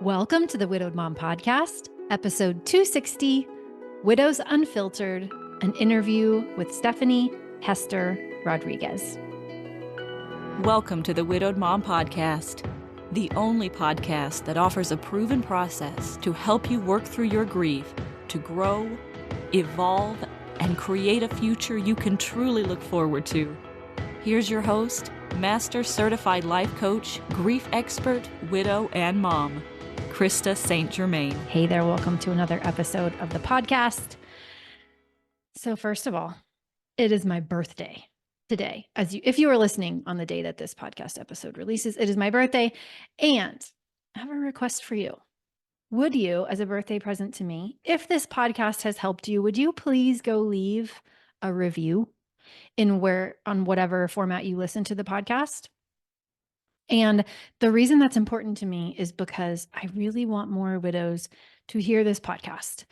Welcome to the Widowed Mom Podcast, episode 260, Widows Unfiltered, an interview with Stephanie Hester-Rodriguez. Welcome to the Widowed Mom Podcast, the only podcast that offers a proven process to help you work through your grief, to grow, evolve, and create a future you can truly look forward to. Here's your host, Master Certified Life Coach, grief expert, widow, and mom, Krista St-Germain. Hey there, welcome to another episode of the podcast. So first of all, it is my birthday today. If you are listening on the day that this podcast episode releases, it is my birthday, and I have a request for you. Would you, as a birthday present to me, if this podcast has helped you, would you please go leave a review on whatever format you listen to the podcast? And the reason that's important to me is because I really want more widows to hear this podcast.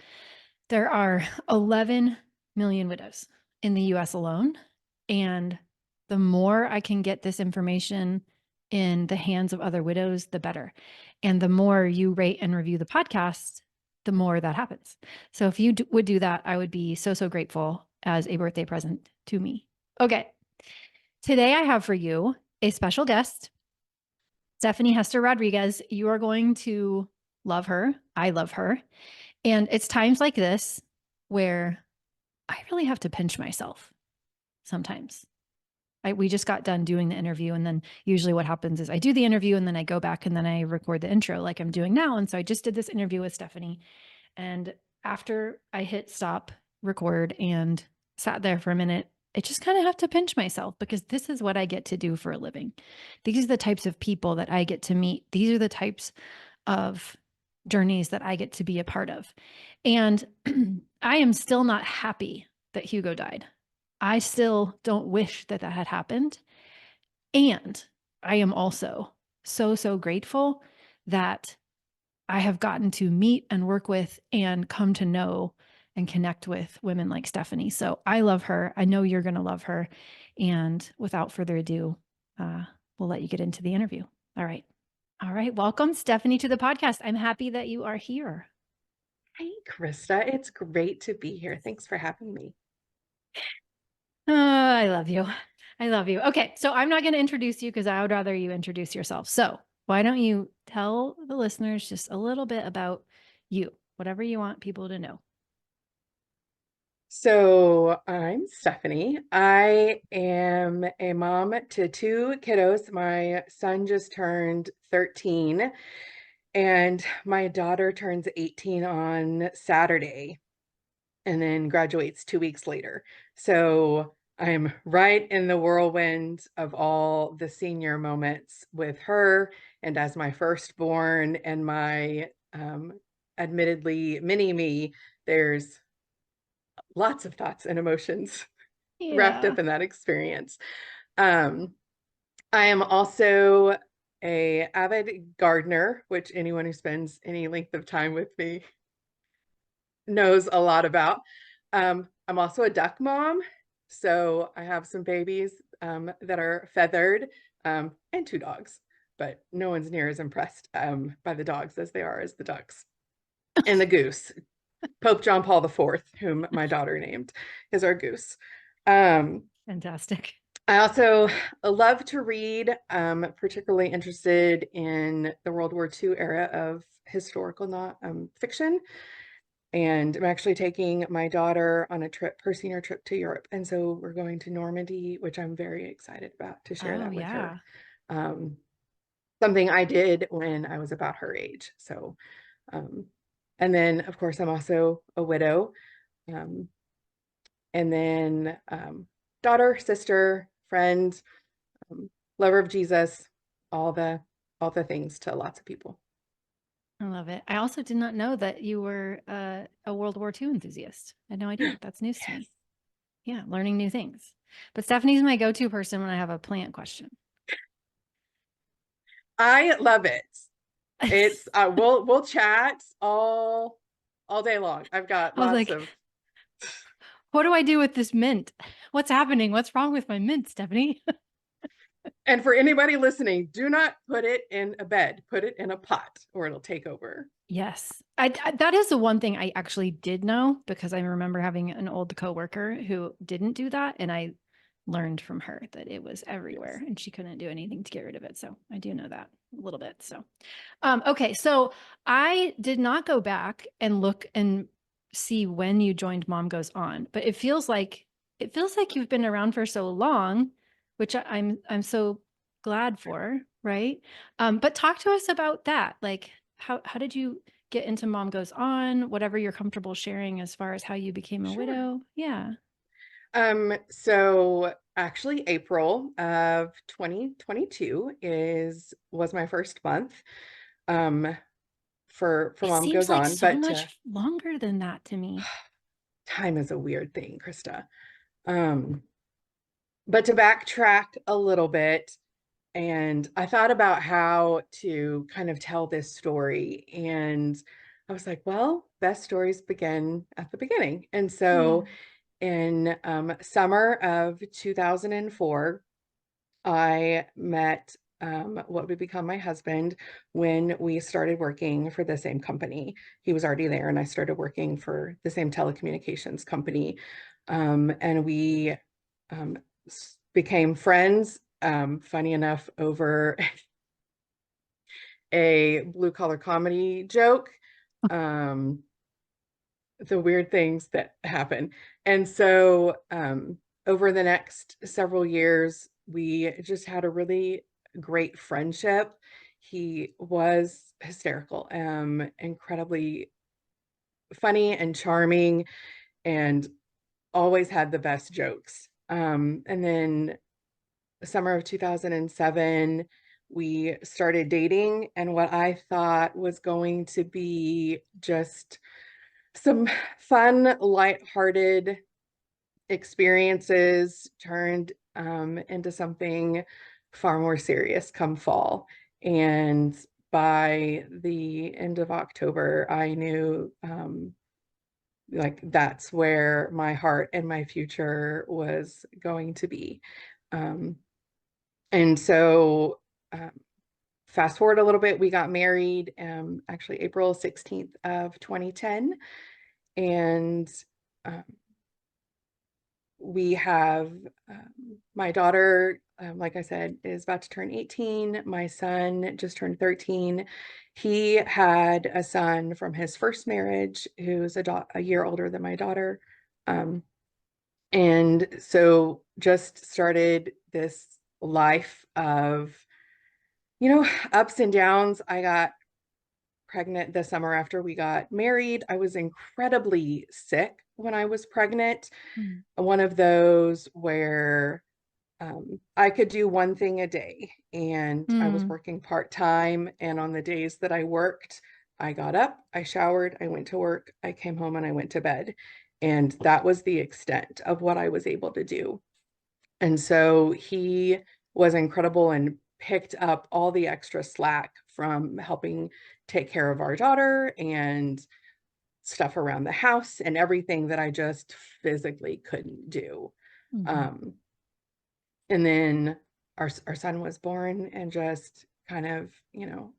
There are 11 million widows in the US alone. And the more I can get this information in the hands of other widows, the better. And the more you rate and review the podcast, the more that happens. So if you would do that, I would be so grateful as a birthday present to me. Okay. Today I have for you a special guest, Stephanie Hester-Rodriquez. You are going to love her. I love her. And it's times like this where I really have to pinch myself sometimes. We just got done doing the interview, and then usually what happens is I do the interview and then I go back and then I record the intro like I'm doing now. And so I just did this interview with Stephanie. And after I hit stop record and sat there for a minute, I just kind of have to pinch myself because this is what I get to do for a living. These are the types of people that I get to meet. These are the types of journeys that I get to be a part of. And I am still not happy that Hugo died. I still don't wish that had happened. And I am also so grateful that I have gotten to meet and work with and come to know and connect with women like Stephanie. So I love her. I know you're going to love her. And without further ado, we'll let you get into the interview. All right. Welcome, Stephanie, to the podcast. I'm happy that you are here. Hey, Krista. It's great to be here. Thanks for having me. I love you. I love you. Okay. So I'm not going to introduce you because I would rather you introduce yourself. So why don't you tell the listeners just a little bit about you, whatever you want people to know. So I'm Stephanie. I am a mom to two kiddos. My son just turned 13 and my daughter turns 18 on Saturday and then graduates 2 weeks later. So I'm right in the whirlwind of all the senior moments with her, and as my firstborn and my admittedly mini me, there's lots of thoughts and emotions wrapped up in that experience. I am also an avid gardener, which anyone who spends any length of time with me knows a lot about. I'm also a duck mom. So I have some babies that are feathered and two dogs, but no one's near as impressed by the dogs as they are as the ducks. And the goose. Pope John Paul IV, whom my daughter named, is our goose. Fantastic. I also love to read, particularly interested in the World War II era of historical fiction. And I'm actually taking my daughter on her senior trip to Europe. And so we're going to Normandy, which I'm very excited about to share that with her. Something I did when I was about her age. So, and then, of course, I'm also a widow. And then daughter, sister, friend, lover of Jesus, all the things to lots of people. I love it. I also did not know that you were a World War II enthusiast. I had no idea. That's news to me. Yeah, learning new things. But Stephanie's my go-to person when I have a plant question. I love it. It's we'll chat all day long. I've got lots of. What do I do with this mint? What's happening? What's wrong with my mint, Stephanie? And for anybody listening, do not put it in a bed, put it in a pot or it'll take over. Yes. That is the one thing I actually did know, because I remember having an old coworker who didn't do that. And I learned from her that it was everywhere Yes. and she couldn't do anything to get rid of it. So I do know that a little bit. So, okay. So I did not go back and look and see when you joined Mom Goes On, but it feels like you've been around for so long, which I'm so glad for. Right. But talk to us about that. Like, how did you get into Mom Goes On? Whatever you're comfortable sharing as far as how you became a Sure. widow. Yeah. So actually April of 2022 was my first month for It Mom seems Goes like On, so but much longer than that to me. time is a weird thing, Krista. Um, but to backtrack a little bit, and I thought about how to kind of tell this story, and I was like, well, best stories begin at the beginning. And Yeah. so in summer of 2004, I met what would become my husband when we started working for the same company. He was already there, and I started working for the same telecommunications company. And we became friends, funny enough, over a blue collar comedy joke. Um, the weird things that happen. And so over the next several years, we just had a really great friendship. He was hysterical, incredibly funny and charming, and always had the best jokes. And then the summer of 2007, we started dating, and what I thought was going to be just some fun, lighthearted experiences turned into something far more serious come fall. And by the end of October, I knew like that's where my heart and my future was going to be. Um, and so fast forward a little bit, we got married actually April 16th of 2010. And um, we have my daughter, like I said, is about to turn 18. My son just turned 13. He had a son from his first marriage who's a year older than my daughter. Um, and so just started this life of, ups and downs. I got pregnant the summer after we got married. I was incredibly sick when I was pregnant. Mm. One of those where I could do one thing a day, and I was Mm. working part-time. And on the days that I worked, I got up, I showered, I went to work, I came home, and I went to bed. And that was the extent of what I was able to do. And so he was incredible and picked up all the extra slack from helping take care of our daughter and stuff around the house and everything that I just physically couldn't do. Mhm. Um, and then our son was born, and just kind of,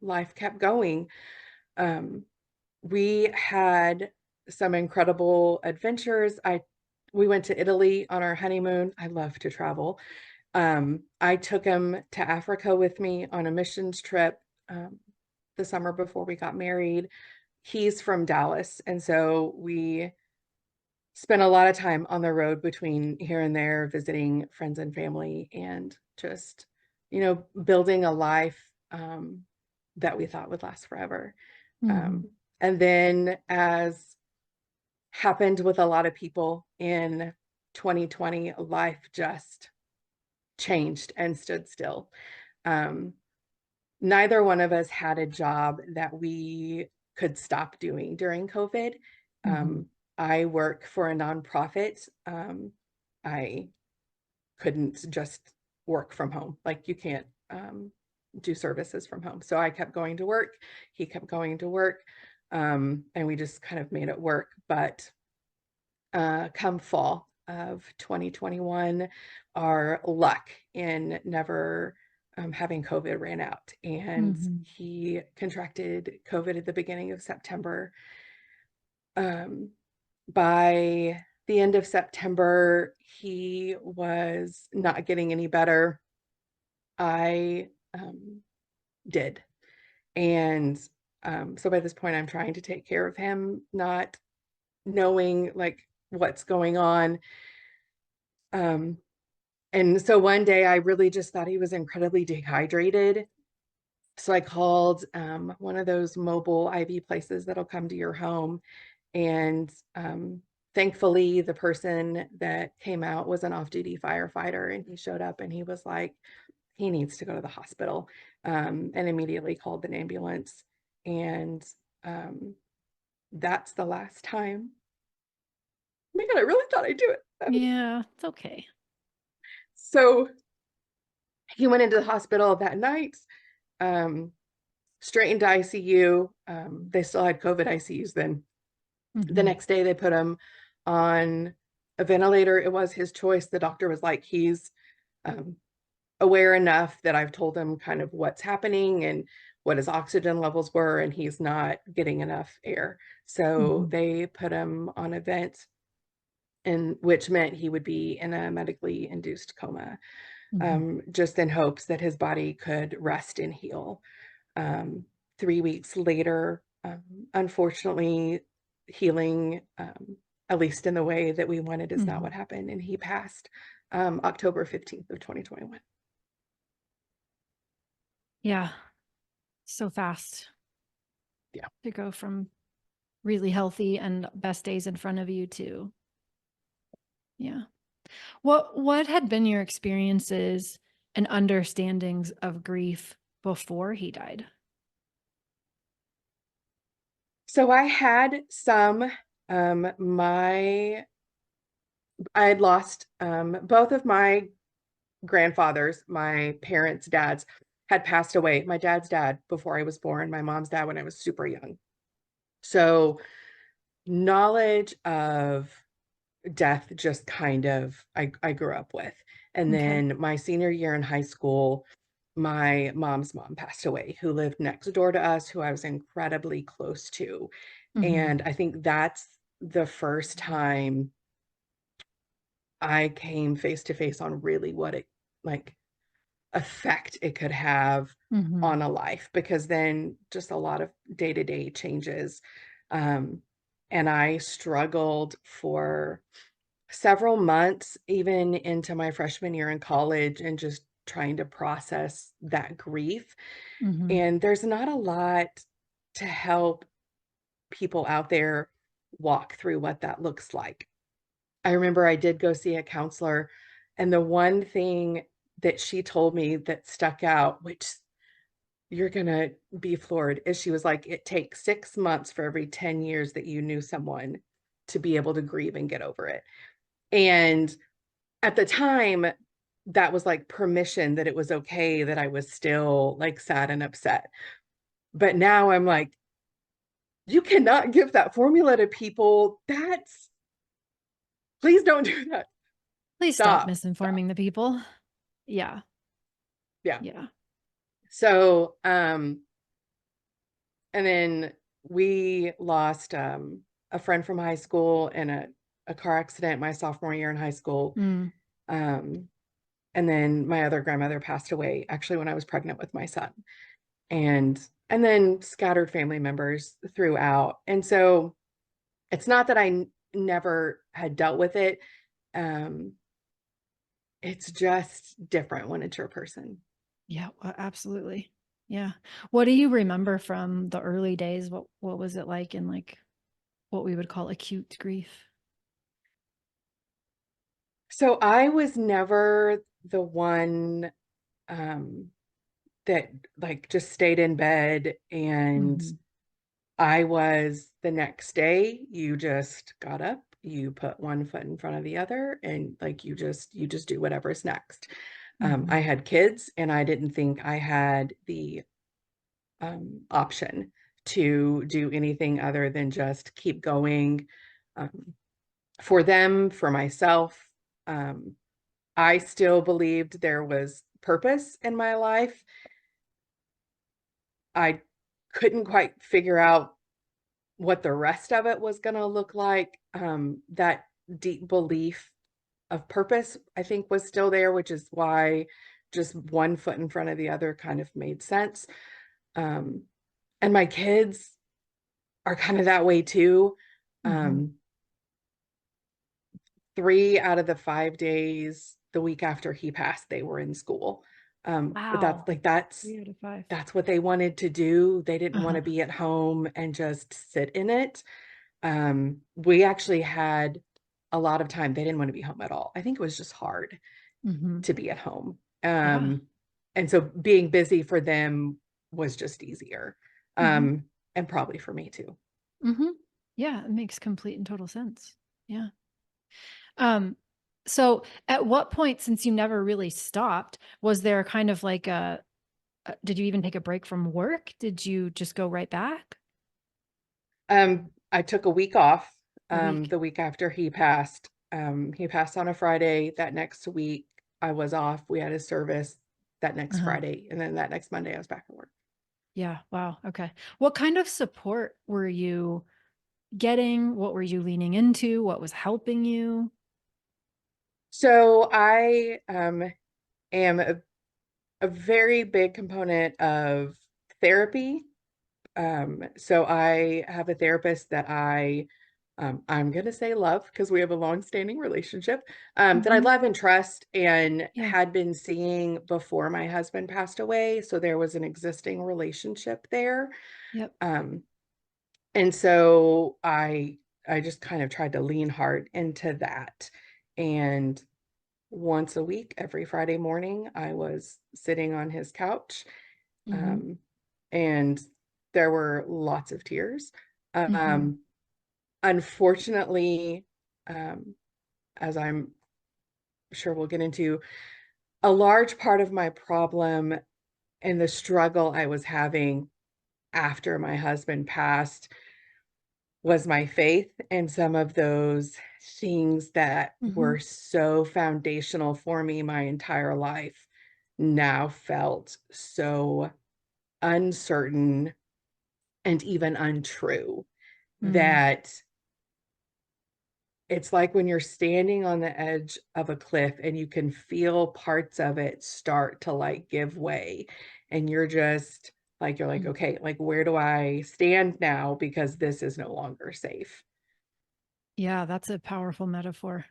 life kept going. Um, we had some incredible adventures. We went to Italy on our honeymoon. I love to travel. I took him to Africa with me on a missions trip the summer before we got married. He's from Dallas, and so we spent a lot of time on the road between here and there, visiting friends and family, and just, building a life that we thought would last forever. Mhm. And then, as happened with a lot of people in 2020, life just changed and stood still. Um, Neither one of us had a job that we could stop doing during COVID. Mhm. Um, I work for a nonprofit. I couldn't just work from home. Like, you can't do services from home. So I kept going to work. He kept going to work. And we just kind of made it work. But come fall, of 2021, our luck in never having COVID ran out, and he contracted COVID at the beginning of September. By the end of September, he was not getting any better. I did. And so by this point, I'm trying to take care of him, not knowing like what's going on. And so one day I really just thought he was incredibly dehydrated. So I called one of those mobile IV places that'll come to your home. And thankfully, the person that came out was an off-duty firefighter, and he showed up and he was like, he needs to go to the hospital, and immediately called an ambulance. And that's the last time. Oh my God, I really thought I'd do it. Yeah, it's okay. So he went into the hospital that night, straight into ICU. They still had COVID ICUs then. The next day they put him on a ventilator. It was his choice. The doctor was like, he's aware enough that I've told him kind of what's happening and what his oxygen levels were, and he's not getting enough air. So they put him on a vent, and which meant he would be in a medically induced coma, just in hopes that his body could rest and heal. 3 weeks later, unfortunately, healing, at least in the way that we wanted, is not what happened. And he passed October 15th of 2021. Yeah. So fast. Yeah. To go from really healthy and best days in front of you to, yeah. What had been your experiences and understandings of grief before he died? So I had some, I had lost both of my grandfathers, my parents' dads had passed away. My dad's dad before I was born, my mom's dad when I was super young. So knowledge of death just kind of, I grew up with. And then my senior year in high school, my mom's mom passed away, who lived next door to us, who I was incredibly close to. And I think that's the first time I came face to face on really what it like effect it could have on a life, because then just a lot of day-to-day changes. And I struggled for several months, even into my freshman year in college, and just trying to process that grief. And there's not a lot to help people out there walk through what that looks like. I remember I did go see a counselor, and the one thing that she told me that stuck out, which you're gonna be floored, is she was like, it takes 6 months for every 10 years that you knew someone to be able to grieve and get over it. And at the time, that was like permission that it was okay that I was still like sad and upset. But now I'm like, you cannot give that formula to people. Please don't do that. Please stop misinforming the people. Yeah. Yeah. Yeah. So, and then we lost a friend from high school in a car accident my sophomore year in high school. And then my other grandmother passed away actually when I was pregnant with my son. And then scattered family members throughout. And so it's not that I never had dealt with it. It's just different when it's your person. Yeah, absolutely. Yeah. What do you remember from the early days? What was it like in like what we would call acute grief? So I was never the one that like just stayed in bed, and I was the next day, you just got up, you put one foot in front of the other, and like you just do whatever's next. I had kids, and I didn't think I had the option to do anything other than just keep going. for them, for myself. I still believed there was purpose in my life. I couldn't quite figure out what the rest of it was going to look like. That deep belief of purpose, I think, was still there, which is why just one foot in front of the other kind of made sense. And my kids are kind of that way too. Mm-hmm. 3 out of the 5 days the week after he passed, they were in school. But Wow. that's 3 out of 5. that's what they wanted to do. They didn't want Uh-huh. to be at home and just sit in it. We actually had a lot of time they didn't want to be home at all. I think it was just hard Mm-hmm. to be at home. Yeah. And so being busy for them was just easier. Mm-hmm. And probably for me too. Mm-hmm. Yeah, it makes complete and total sense. Yeah. Um, so at what point, since you never really stopped, was there kind of like did you even take a break from work? Did you just go right back? I took a week off, A week. the week after he passed. He passed on a Friday. That next week I was off. We had his service that next Uh-huh. Friday. And then that next Monday I was back at work. Yeah. Wow. Okay. What kind of support were you getting? What were you leaning into? What was helping you? So I am a very big component of therapy. So I have a therapist that I'm going to say love because we have a long-standing relationship, that I Mm-hmm. love and trust and Yeah. had been seeing before my husband passed away. So there was an existing relationship there. Yep. Um, and so I just kind of tried to lean hard into that. And once a week, every Friday morning, I was sitting on his couch. Mm-hmm. Um, and there were lots of tears. Mm-hmm. Unfortunately, um, as I'm sure we'll get into, a large part of my problem and the struggle I was having after my husband passed was my faith and some of those things that Mm-hmm. were so foundational for me my entire life now felt so uncertain and even untrue Mm. that it's like when you're standing on the edge of a cliff and you can feel parts of it start to like give way and you're like, Mm. okay, like where do I stand now because this is no longer safe. Yeah, that's a powerful metaphor.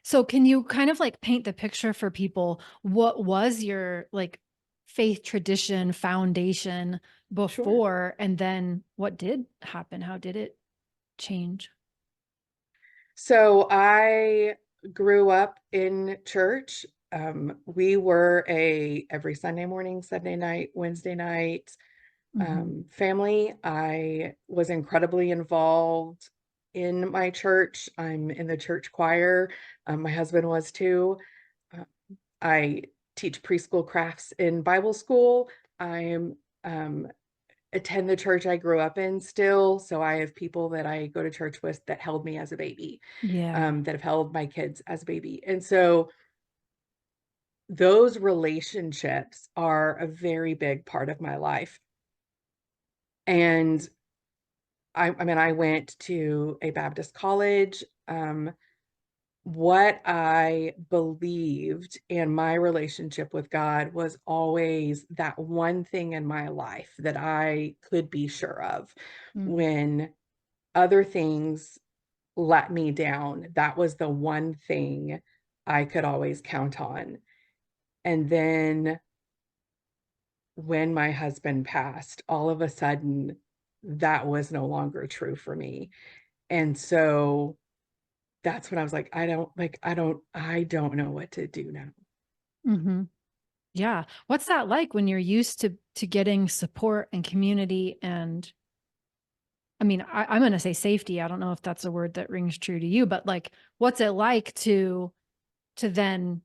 So can you kind of like paint the picture for people? What was your like faith tradition foundation Sure. before, and then what did happen? How did it change? So I grew up in church. We were a every Sunday morning, Sunday night, Wednesday night Mm-hmm. family. I was incredibly involved in my church. I'm in the church choir. My husband was too. Uh, I teach preschool crafts in Bible school. I'm attend the church I grew up in still. So I have people that I go to church with that held me as a baby, Yeah. that have held my kids as a baby. And so those relationships are a very big part of my life. And I mean, I went to a Baptist college. What I believed and my relationship with God was always that one thing in my life that I could be sure of. Mm. When other things let me down, that was the one thing I could always count on. And then when my husband passed, all of a sudden, that was no longer true for me. And so that's when I was like, I don't know what to do now. Mm-hmm. Yeah. What's that like when you're used to getting support and community and I mean, I'm going to say safety. I don't know if that's a word that rings true to you, but like, what's it like to then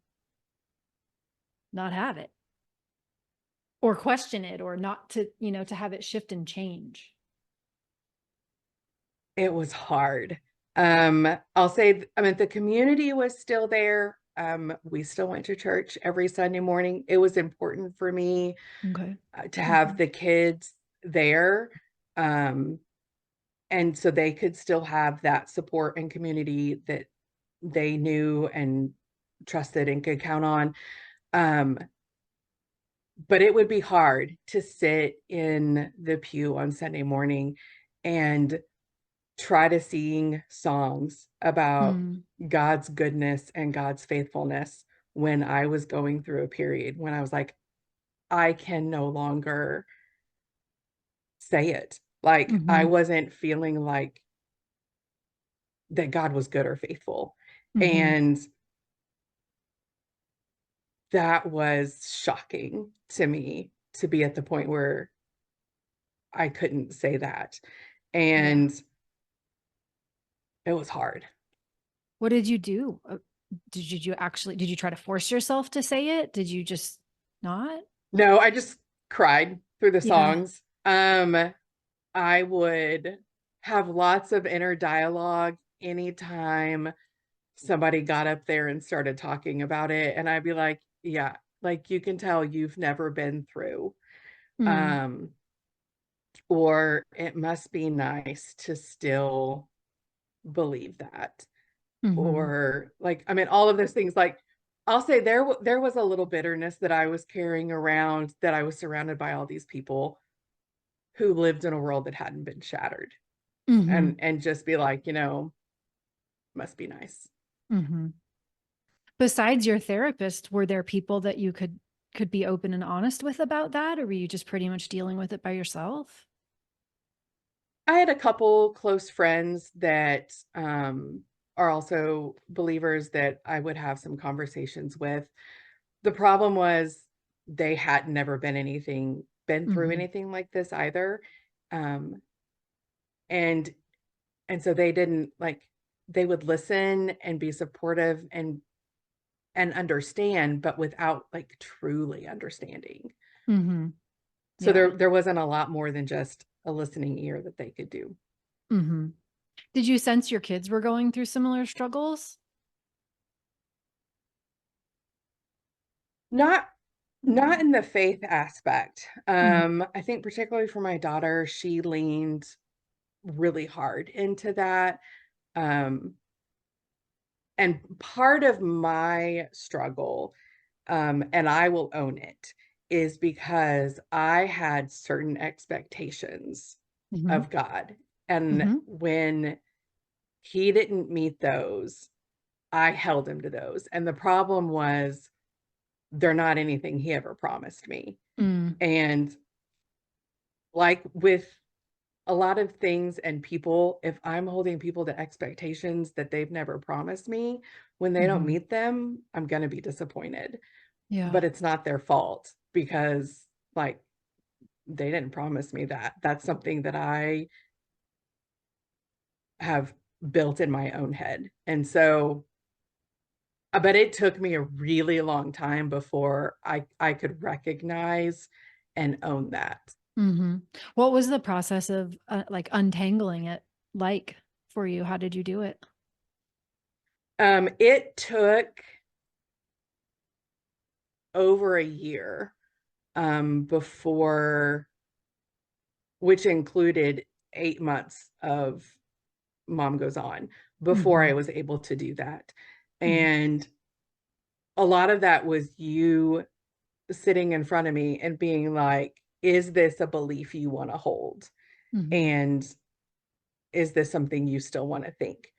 not have it or question it or not to, to have it shift and change? It was hard. I'll say, I mean, the community was still there. We still went to church every Sunday morning. It was important for me Okay. to have the kids there. And so they could still have that support and community that they knew and trusted and could count on. But it would be hard to sit in the pew on Sunday morning and try to sing songs about God's goodness and God's faithfulness when I was going through a period when I was like, I can no longer say it. Like I wasn't feeling like that God was good or faithful. And that was shocking to me to be at the point where I couldn't say that. And it was hard. What did you do? Did you try to force yourself to say it? Did you just not? No, I just cried through the Yeah. songs. I would have lots of inner dialogue anytime somebody got up there and started talking about it. And I'd be like, yeah, like you can tell you've never been through. Or it must be nice to still believe that. Or like, I mean, all of those things, like I'll say there was a little bitterness that I was carrying around, that I was surrounded by all these people who lived in a world that hadn't been shattered. And just be like, you know, must be nice. Besides your therapist, were there people that you could be open and honest with about that, or were you just pretty much dealing with it by yourself? I had a couple close friends that are also believers that I would have some conversations with. The problem was they had never been through anything like this either. And so they didn't like, they would listen and be supportive and understand, but without like truly understanding. So there wasn't a lot more than just a listening ear that they could do. Did you sense your kids were going through similar struggles? Not in the faith aspect. I think particularly for my daughter, she leaned really hard into that. And part of my struggle, and I will own it, is because I had certain expectations of God. And when he didn't meet those, I held him to those. And the problem was they're not anything he ever promised me. And like with a lot of things and people, if I'm holding people to expectations that they've never promised me, when they don't meet them, I'm going to be disappointed. Yeah. But it's not their fault because like they didn't promise me that. That's something that I have built in my own head. And so, but it took me a really long time before I could recognize and own that. What was the process of like untangling it like for you? How did you do it? It took over a year before, which included 8 months of Mom Goes On, before I was able to do that. And a lot of that was you sitting in front of me and being like, is this a belief you want to hold? And is this something you still want to think?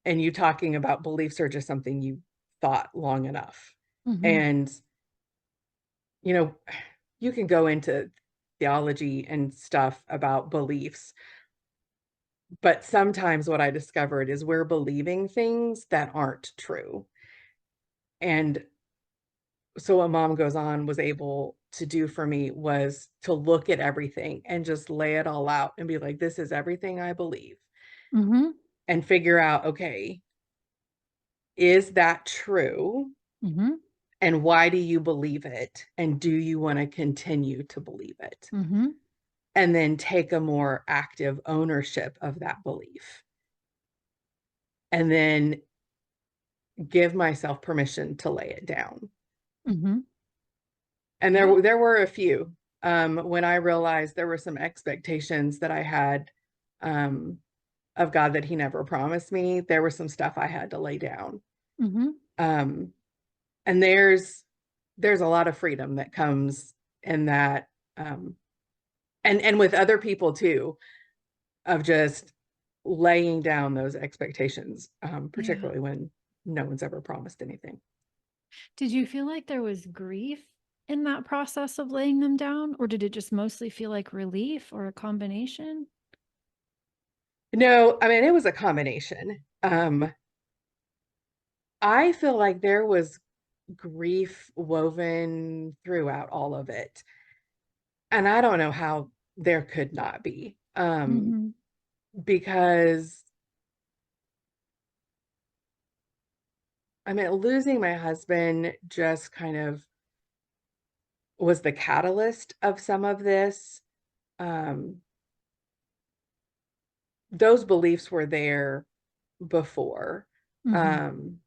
And you talking about beliefs are just something you thought long enough. And, you know, you can go into theology and stuff about beliefs, but sometimes what I discovered is we're believing things that aren't true. And so what Mom Goes On was able to do for me was to look at everything and just lay it all out and be like, this is everything I believe. And figure out, okay, is that true? And why do you believe it? And do you want to continue to believe it? And then take a more active ownership of that belief. and then give myself permission to lay it down. Mm-hmm. And Yeah. there were a few when I realized there were some expectations that I had of God that he never promised me. There was some stuff I had to lay down. Mm-hmm. And there's a lot of freedom that comes in that, and with other people too, of just laying down those expectations, Yeah. particularly when no one's ever promised anything. Did you feel like there was grief in that process of laying them down, or did it just mostly feel like relief or a combination? No, I mean, it was a combination. I feel like there was grief woven throughout all of it. And I don't know how there could not be. Mm-hmm. Because I mean, losing my husband just kind of was the catalyst of some of this. Um, those beliefs were there before. Mm-hmm. Um,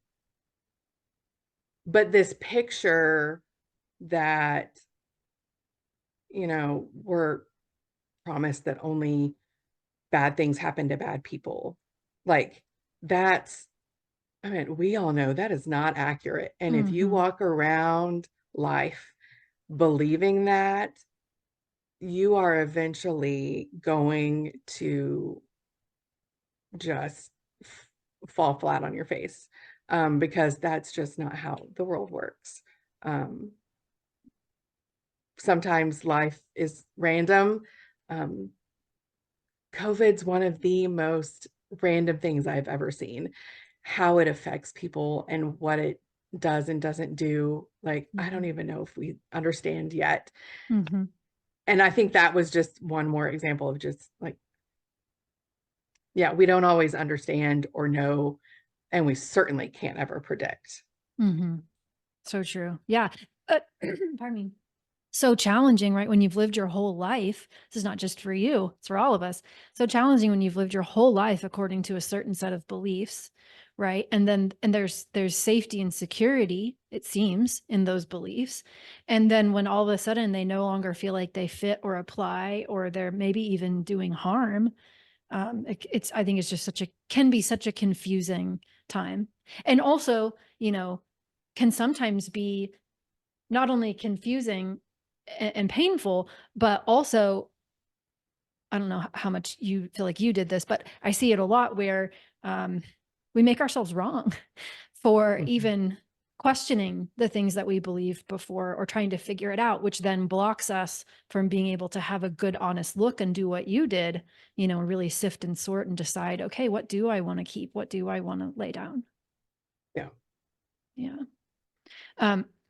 but this picture that, we're promised that only bad things happen to bad people, like that's, I mean, we all know that is not accurate. And if you Mm-hmm. walk around life believing that, you are eventually going to just fall flat on your face, because that's just not how the world works. Um, Sometimes life is random. Um, COVID's one of the most random things I've ever seen. How it affects people and what it does and doesn't do. Like, I Mm-hmm. don't even know if we understand yet. Mm-hmm. And I think that was just one more example of just like, yeah, we don't always understand or know, and we certainly can't ever predict. Mm-hmm. So true. Yeah. Pardon me. So challenging, right? When you've lived your whole life, this is not just for you, it's for all of us. So challenging when you've lived your whole life according to a certain set of beliefs, right? And there's safety and security, it seems, in those beliefs. And then when all of a sudden they no longer feel like they fit or apply, or they're maybe even doing harm, it's I think it's just can be such a confusing time. And also, can sometimes be not only confusing and painful, but also, I don't know how much you feel like you did this, but I see it a lot where we make ourselves wrong for Mhm. even questioning the things that we believed before or trying to figure it out, which then blocks us from being able to have a good, honest look and do what you did, really sift and sort and decide, okay, what do I want to keep? What do I want to lay down? Yeah. Yeah.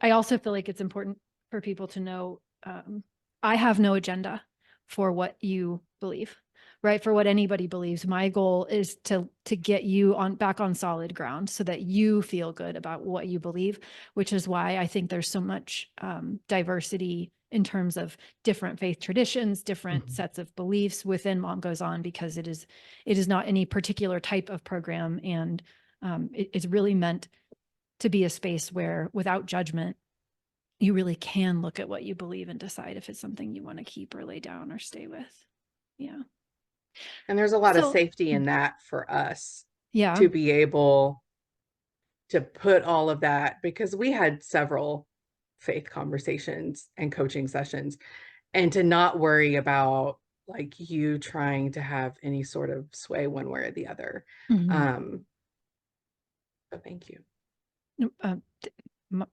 I also feel like it's important for people to know, I have no agenda for what you believe, right? For what anybody believes. My goal is to get you back on solid ground so that you feel good about what you believe, which is why I think there's so much diversity in terms of different faith traditions, different Mhm. sets of beliefs within Mom Goes On, because it is not any particular type of program, and it's really meant to be a space where, without judgment, you really can look at what you believe and decide if it's something you want to keep or lay down or stay with. Yeah. And there's a lot of So, safety in that for us yeah. to be able to put all of that, because we had several faith conversations and coaching sessions, and to not worry about like you trying to have any sort of sway one way or the other. Mhm. Um, but thank you.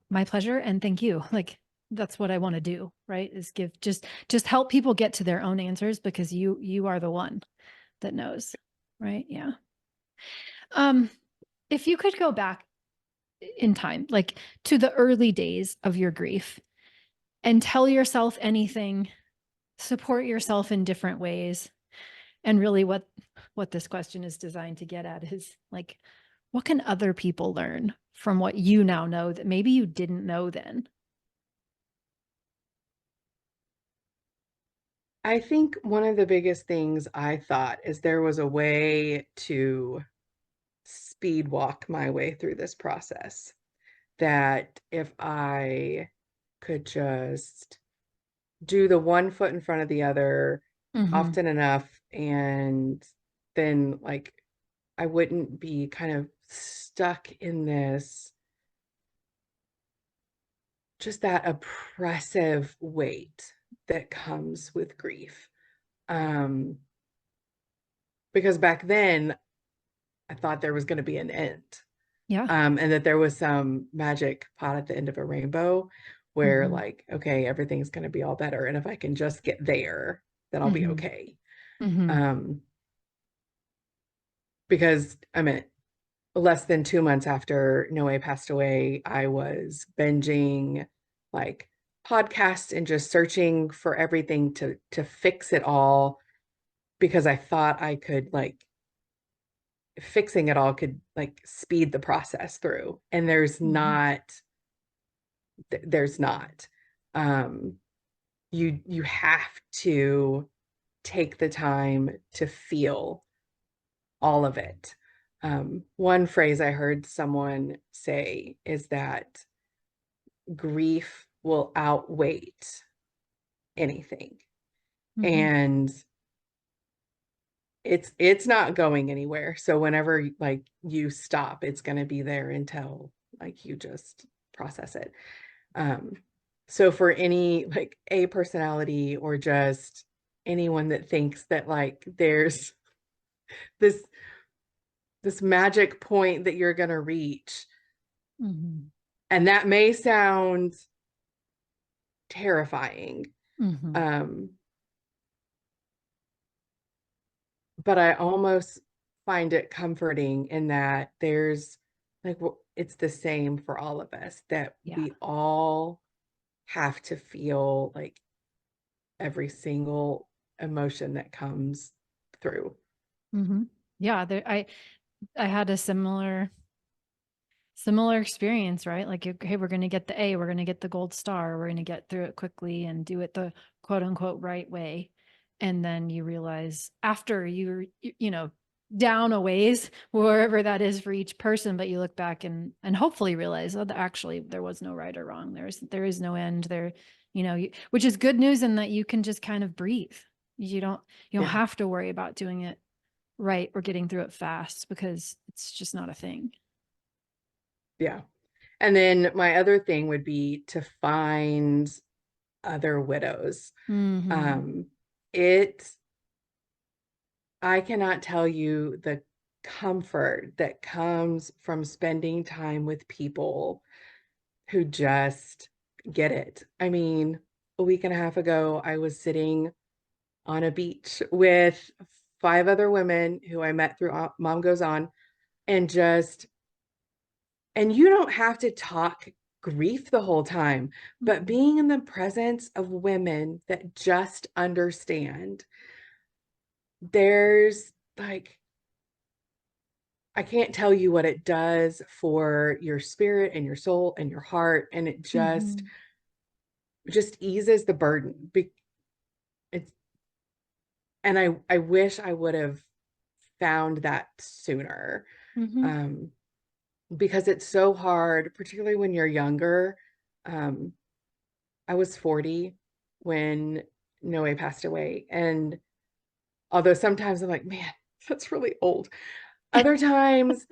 My pleasure. And thank you. Like, that's what I want to do, right? Is give, just help people get to their own answers, because you are the one that knows. Right. Yeah. Um, if you could go back in time, like to the early days of your grief, and tell yourself anything, support yourself in different ways. And really what this question is designed to get at is like, what can other people learn from what you now know that maybe you didn't know then? I think one of the biggest things I thought is there was a way to speed walk my way through this process. That if I could just do the one foot in front of the other often enough, and then like I wouldn't be kind of stuck in this, just that oppressive weight that comes with grief. Because back then I thought there was going to be an end. Yeah. And that there was some magic pot at the end of a rainbow where like, okay, everything's going to be all better. And if I can just get there, then I'll be okay. Because I mean, less than 2 months after Noe passed away, I was binging like podcasts and just searching for everything to fix it all, because I thought I could like fixing it all could like speed the process through. And there's not. You have to take the time to feel all of it. One phrase I heard someone say is that grief will outweigh anything. And it's not going anywhere. So whenever like you stop, it's going to be there until like you just process it. So for any like A personality, or just anyone that thinks that like there's this magic point that you're going to reach, and that may sound terrifying, but I almost find it comforting in that there's like, it's the same for all of us, that we all have to feel like every single emotion that comes through. Yeah, I had a similar experience, right? Like, okay, we're going to get the A, we're going to get the gold star, we're going to get through it quickly and do it the quote unquote right way. And then you realize after you know, down a ways, wherever that is for each person, but you look back and hopefully realize, oh, actually there was no right or wrong. There is no end there, you know, which is good news in that you can just kind of breathe. You don't have to worry about doing it right or getting through it fast, because it's just not a thing. Yeah. And then my other thing would be to find other widows. I cannot tell you the comfort that comes from spending time with people who just get it. I mean, a week and a half ago, I was sitting on a beach with 5 other women who I met through Mom Goes On, and you don't have to talk grief the whole time, but being in the presence of women that just understand, there's like, I can't tell you what it does for your spirit and your soul and your heart, and it just eases the burden. And I wish I would have found that sooner, because it's so hard, particularly when you're younger. I was 40 when Noe passed away, and although sometimes I'm like, man, that's really old. Other times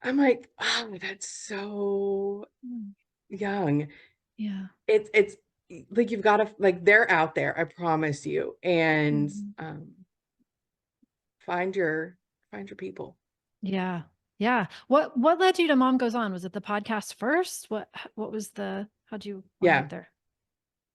I'm like, oh, that's so young. Yeah. It's like, you've got to, like, they're out there, I promise you. And find your people. Yeah. Yeah. What led you to Mom Goes On? Was it the podcast first? What was how'd you wind up there?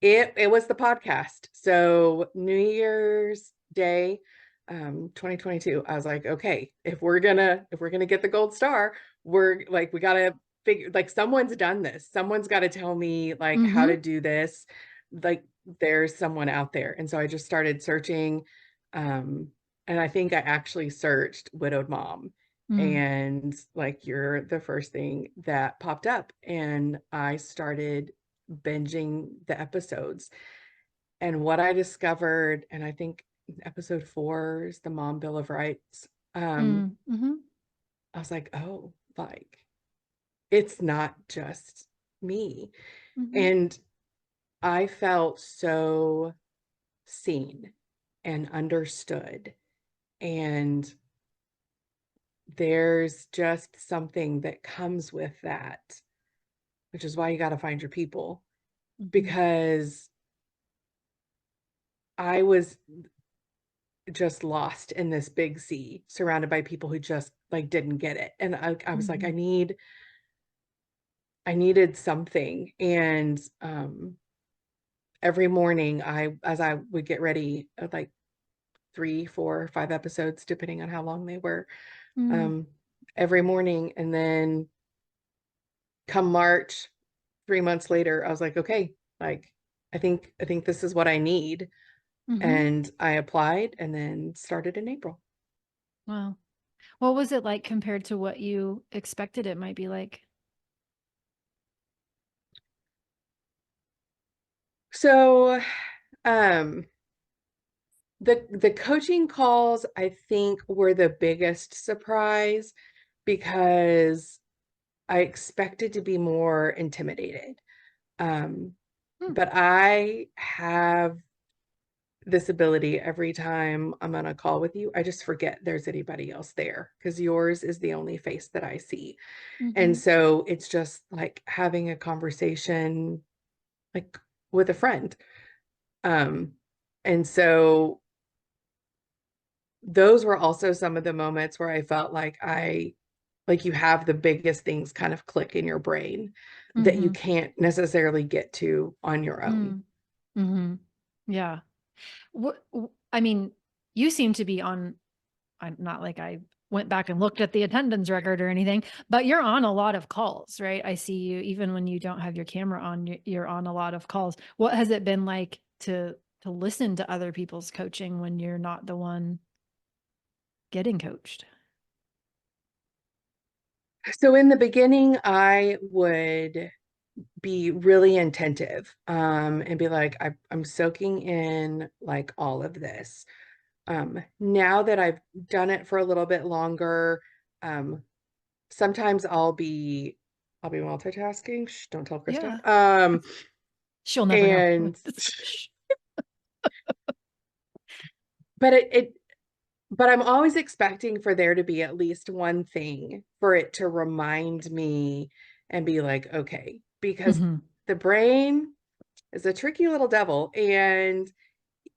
It was the podcast. So New Year's Day, 2022, I was like, okay, if we're gonna get the gold star, we gotta figure, like, someone's done this. Someone's got to tell me like how to do this. Like, there's someone out there. And so I just started searching. And I think I actually searched widowed mom, and like, you're the first thing that popped up, and I started binging the episodes. And what I discovered, and I think episode 4 is the Mom Bill of Rights. I was like, oh, like it's not just me. Mm-hmm. And I felt so seen and understood. And there's just something that comes with that, which is why you got to find your people, Mm-hmm. because I was just lost in this big sea surrounded by people who just like didn't get it. And I was like, Mm-hmm. I needed something. And every morning as I would get ready, like 3, 4, 5 episodes, depending on how long they were, Mm-hmm. every morning. And then come March, 3 months later, I was like, okay, like I think this is what I need. Mm-hmm. And I applied and then started in April. Wow. What was it like compared to what you expected it might be like? So, um, the coaching calls, I think, were the biggest surprise because I expected to be more intimidated. Um, Hmm. but I have this ability every time I'm on a call with you, I just forget there's anybody else there because yours is the only face that I see. And Mm-hmm. so it's just like having a conversation like with a friend. Um, and so those were also some of the moments where I felt like you have the biggest things kind of click in your brain that you Mm-hmm. can't necessarily get to on your own. Mm-hmm. Yeah. I mean, you seem to be on, I'm not like I went back and looked at the attendance record or anything, but you're on a lot of calls, right? I see you, even when you don't have your camera on, you're on a lot of calls. What has it been like to listen to other people's coaching when you're not the one getting coached? So in the beginning, I would be really attentive and be like, I'm soaking in like all of this. Now that I've done it for a little bit longer, um, sometimes I'll be multitasking. Shh, don't tell Krista. Yeah. She'll never know. And Shh. but but I'm always expecting for there to be at least one thing for it to remind me and be like, okay, because Mhm. the brain is a tricky little devil, and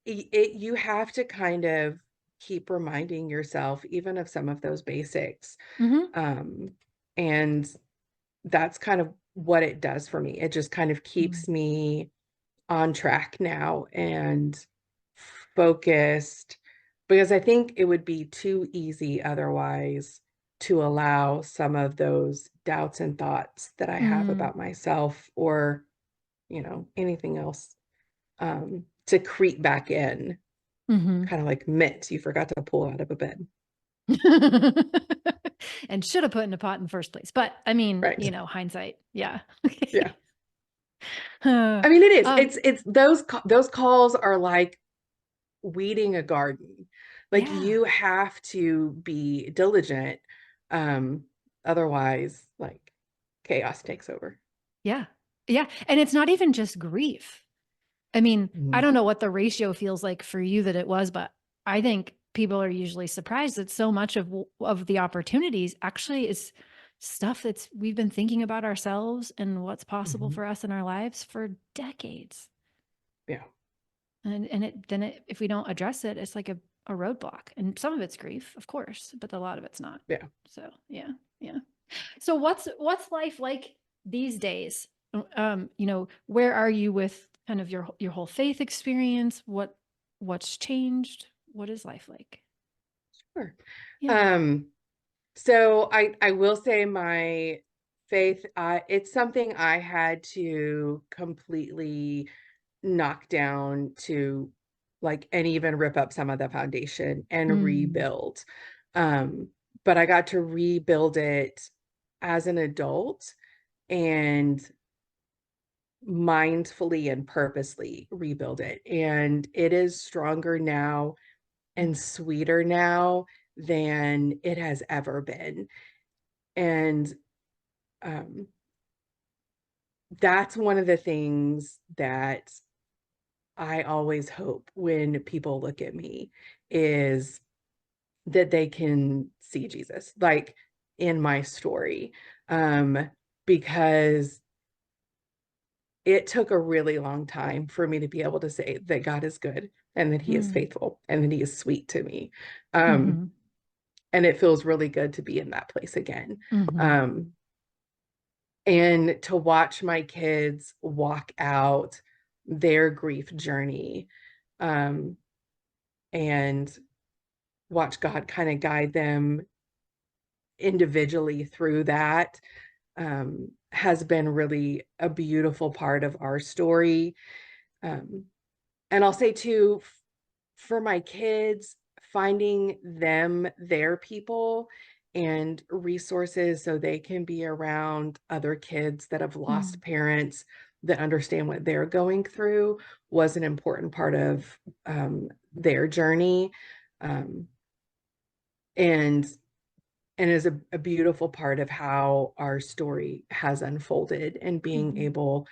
you have to kind of keep reminding yourself even of some of those basics. Mhm. Um, and that's kind of what it does for me. It just kind of Mhm. keeps me on track now and focused, because I think it would be too easy otherwise to allow some of those doubts and thoughts that I have Mhm. about myself or, anything else, to creep back in, Mhm. kind of like mitts you forgot to pull out of a bed. And should have put in a pot in the first place. But I mean, Right. hindsight. Yeah. Yeah. Uh, I mean, it is. um, It's those calls are like weeding a garden. Like yeah. you have to be diligent. Um, Otherwise, like chaos takes over. Yeah. Yeah. And it's not even just grief. I mean, I Mhm. don't know what the ratio feels like for you that it was, but I think people are usually surprised that so much of the opportunities actually is stuff that's we've been thinking about ourselves and what's possible Mhm. for us in our lives for decades. Yeah. And if we don't address it, it's like a roadblock. And some of it's grief, of course, but a lot of it's not. Yeah. So yeah, yeah. So what's life like these days? Where are you with kind of your whole faith experience? What's changed? What is life like? Sure. Yeah. Um, so I will say my faith, it's something I had to completely knock down to like, and even rip up some of the foundation and Mm, rebuild. Um, but I got to rebuild it as an adult and mindfully and purposely rebuild it. And it is stronger now mm, and sweeter now than it has ever been. And that's one of the things that I always hope when people look at me is that they can see Jesus, like in my story. Because it took a really long time for me to be able to say that God is good and that he is faithful and that he is sweet to me. Mm-hmm. And it feels really good to be in that place again. Mm-hmm. And to watch my kids walk out their grief journey, and watch God kind of guide them individually through that, has been really a beautiful part of our story. And I'll say too, for my kids, finding them their people and resources so they can be around other kids that have lost parents that understand what they're going through was an important part of their journey. Um, and is a beautiful part of how our story has unfolded and being Mm-hmm. able,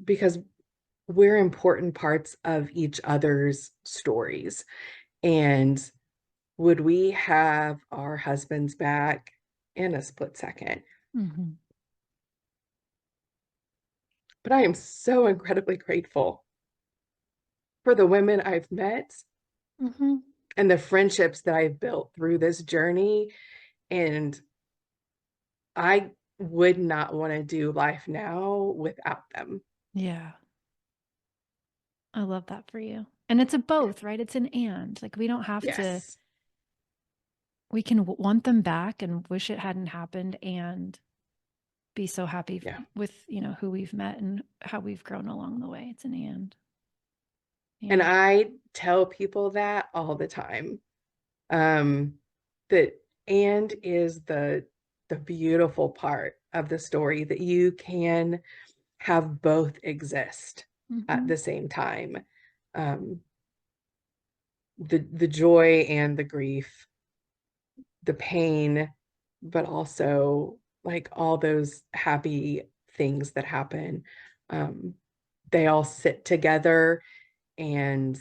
because we're important parts of each other's stories. And would we have our husbands back in a split second? Mm-hmm. But I am so incredibly grateful for the women I've met Mm-hmm. and the friendships that I've built through this journey. And I would not want to do life now without them. Yeah. I love that for you. And it's a both, right? It's an and. Like we don't have to, Yes. we can want them back and wish it hadn't happened and be so happy Yeah. with, who we've met and how we've grown along the way. It's an and. And Yeah. I tell people that all the time. That and is the beautiful part of the story, that you can have both exist at Mm-hmm. the same time. The joy and the grief, the pain, but also like all those happy things that happen. They all sit together and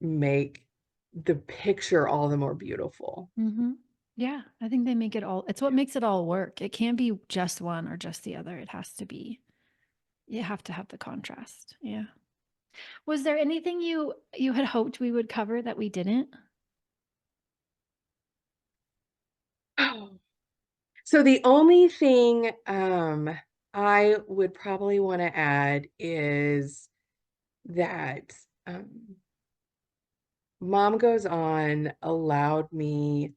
make the picture all the more beautiful. Mm-hmm. Yeah. I think they make it all, it's what makes it all work. It can't be just one or just the other. It has to be, you have to have the contrast. Yeah. Was there anything you had hoped we would cover that we didn't? So the only thing I would probably want to add is that Mom Goes On allowed me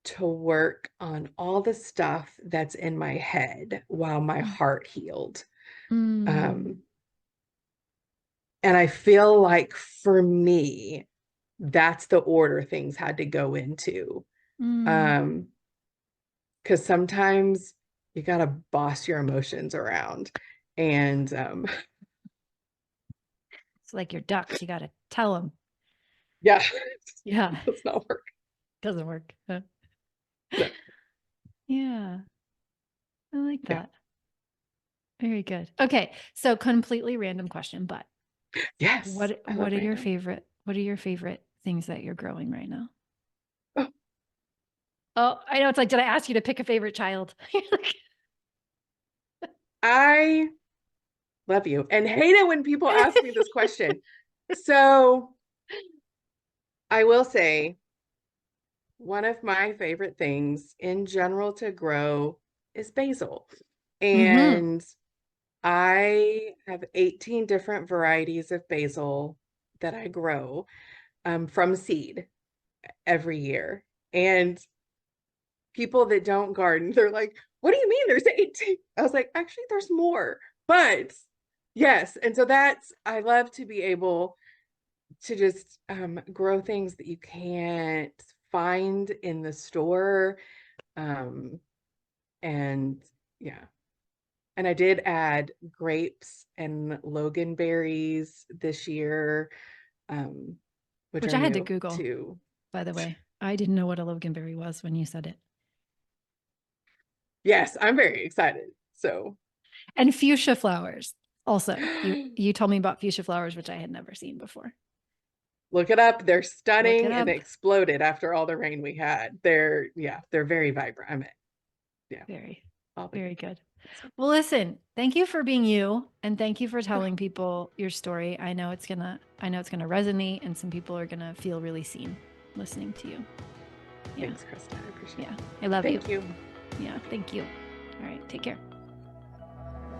to work on all the stuff that's in my head while my heart healed. Mm. Um, and I feel like for me, that's the order things had to go into. Mm. Because sometimes you got to boss your emotions around. And It's like your ducks. You got to tell them. yeah, Yeah. it does not work. Doesn't work. No. Yeah. I like Yeah. that. Very good. Okay. So completely random question, but Yes. I love random. what are your favorite things that you're growing right now? Oh, Oh, I know. It's like, did I ask you to pick a favorite child? I love you and hate it when people ask me this question. So I will say one of my favorite things in general to grow is basil. Mm-hmm. And I have 18 different varieties of basil that I grow from seed every year. And people that don't garden, they're like, what do you mean there's 18? I was like, actually, there's more. But yes. And so I love to be able to just grow things that you can't find in the store. And yeah. And I did add grapes and loganberries this year, which Which are I had to new Google, too. by the way. I didn't know what a loganberry was when you said it. Yes, I'm very excited. So, and fuchsia flowers. Also, you told me about fuchsia flowers, which I had never seen before. Look it up. They're Look stunning it and they up. exploded after all the rain we had. They're very vibrant. I mean, yeah. Very good. Well, listen, thank you for being you, and thank you for telling people your story. I know it's gonna resonate, and some people are gonna feel really seen listening to you. Yeah. Thanks, Krista. I appreciate it. I love you. Thank you. Yeah, thank you. All right, take care.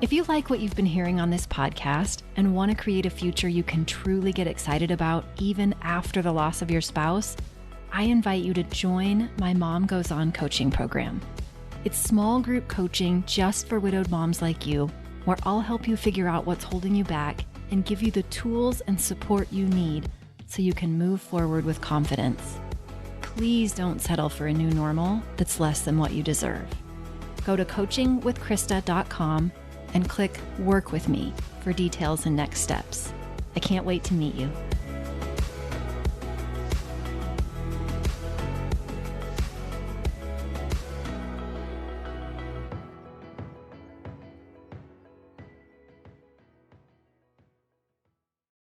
If you like what you've been hearing on this podcast and want to create a future you can truly get excited about even after the loss of your spouse, I invite you to join my Mom Goes On coaching program. It's small group coaching just for widowed moms like you, where I'll help you figure out what's holding you back and give you the tools and support you need so you can move forward with confidence. Please don't settle for a new normal that's less than what you deserve. Go to coachingwithkrista.com and click Work With Me for details and next steps. I can't wait to meet you.